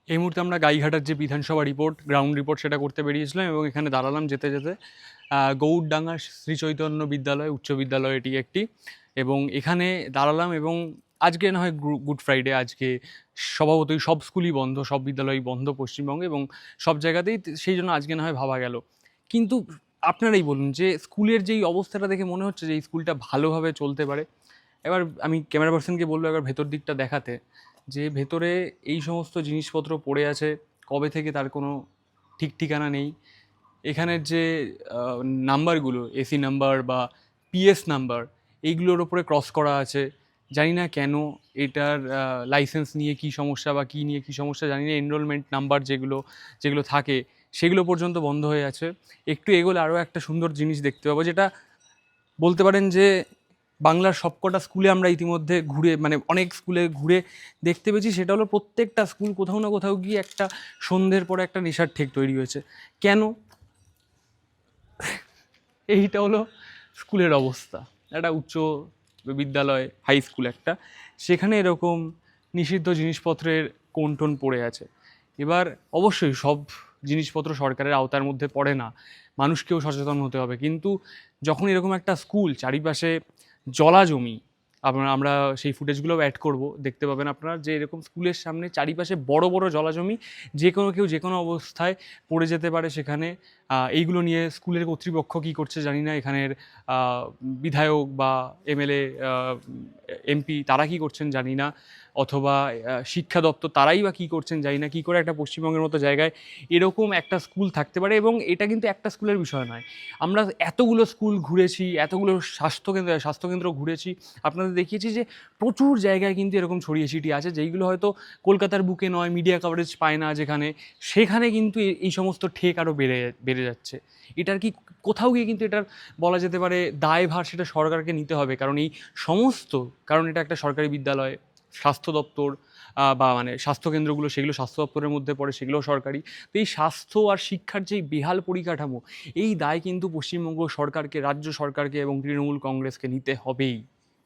এই মুহূর্তে আমরা গাইঘাটার যে বিধানসভা গ্রাউন্ড রিপোর্ট সেটা করতে বেরিয়েছিলাম এবং এখানে দাঁড়ালাম যেতে যেতে গৌড়ডাঙ্গা শ্রী চৈতন্য বিদ্যালয় উচ্চ বিদ্যালয় এটি একটি, এবং এখানে দাঁড়ালাম। এবং আজকে না হয় গুড ফ্রাইডে, আজকে স্বভাবতই সব স্কুলই বন্ধ, সব বিদ্যালয়ই বন্ধ পশ্চিমবঙ্গে এবং সব জায়গাতেই, সেই জন্য আজকে না হয় ভাবা গেল। কিন্তু আপনারাই বলুন যে স্কুলের যেই অবস্থাটা দেখে মনে হচ্ছে যে এই স্কুলটা ভালোভাবে চলতে পারে। এবার আমি ক্যামেরা পার্সনকে বলবো একবার ভেতর দিকটা দেখাতে, যে ভেতরে এই সমস্ত জিনিসপত্র পড়ে আছে কবে থেকে তার কোনো ঠিক ঠিকানা নেই। এখানের যে নাম্বারগুলো, এসি নাম্বার বা পিএস নাম্বার, এইগুলোর ওপরে ক্রস করা আছে। জানি না কেন, এটার লাইসেন্স নিয়ে কী সমস্যা বা কী নিয়ে কী সমস্যা জানি না। এনরোলমেন্ট নাম্বার যেগুলো যেগুলো থাকে সেগুলো পর্যন্ত বন্ধ হয়ে আছে। একটু এগোলে আরও একটা সুন্দর জিনিস দেখতে পাবো, যেটা বলতে পারেন যে বাংলার সবকটা স্কুলে আমরা ইতিমধ্যে ঘুরে, মানে অনেক স্কুলে ঘুরে দেখতে পেয়েছি। সেটা হলো প্রত্যেকটা স্কুল কোথাও না কোথাও গিয়ে একটা সন্ধ্যের পরে একটা নেশার ঠেক তৈরি হয়েছে। কেন? এইটা হলো স্কুলের অবস্থা। একটা উচ্চ বিদ্যালয়, হাই স্কুল একটা, সেখানে এরকম নিষিদ্ধ জিনিসপত্রের কোন টোন পড়ে আছে। এবার অবশ্যই সব জিনিসপত্র সরকারের আওতার মধ্যে পড়ে না, মানুষকেও সচেতন হতে হবে। কিন্তু যখন এরকম একটা স্কুল, চারিপাশে জলাজমি, আমরা সেই ফুটেজগুলোও অ্যাড করব, দেখতে পাবেন আপনারা যে এরকম স্কুলের সামনে চারিপাশে বড় বড় জলাজমি, যে কোনো কেউ যে কোনো অবস্থায় পড়ে যেতে পারে সেখানে। এইগুলো নিয়ে স্কুলের কর্তৃপক্ষ কী করছে জানি না, এখানের বিধায়ক বা এমএলএ, এমপি, তারা কী করছেন জানি না, অথবা শিক্ষা দপ্তর তারাই বা কী করছেন জানি না। কী করে একটা পশ্চিমবঙ্গের মতো জায়গায় এরকম একটা স্কুল থাকতে পারে? এবং এটা কিন্তু একটা স্কুলের বিষয় নয়, আমরা এতগুলো স্কুল ঘুরেছি, এতগুলো স্বাস্থ্যকেন্দ্র ঘুরেছি, আপনাদের দেখিয়েছি যে প্রচুর জায়গায় কিন্তু এরকম ছড়িয়ে ছিটিয়ে আছে, যেইগুলো হয়তো কলকাতার বুকে নয়, মিডিয়া কভারেজ পায় না যেখানে, সেখানে কিন্তু এই সমস্ত ঠেক আরও বেড়ে যাচ্ছে। এটার কি কোথাও গিয়ে কিন্তু এটার বলা যেতে পারে দায়ভার সেটা সরকারকে নিতে হবে, কারণ এই সমস্ত, কারণ এটা একটা সরকারি বিদ্যালয়, স্বাস্থ্য দপ্তর বা মানে স্বাস্থ্যকেন্দ্রগুলো সেগুলো স্বাস্থ্য দপ্তরের মধ্যে পড়ে, সেগুলো সরকারি। তো এই স্বাস্থ্য আর শিক্ষার যেই বেহাল পরিকাঠামো, এই দায় কিন্তু পশ্চিমবঙ্গ সরকারকে, রাজ্য সরকারকে এবং তৃণমূল কংগ্রেসকে নিতে হবেই।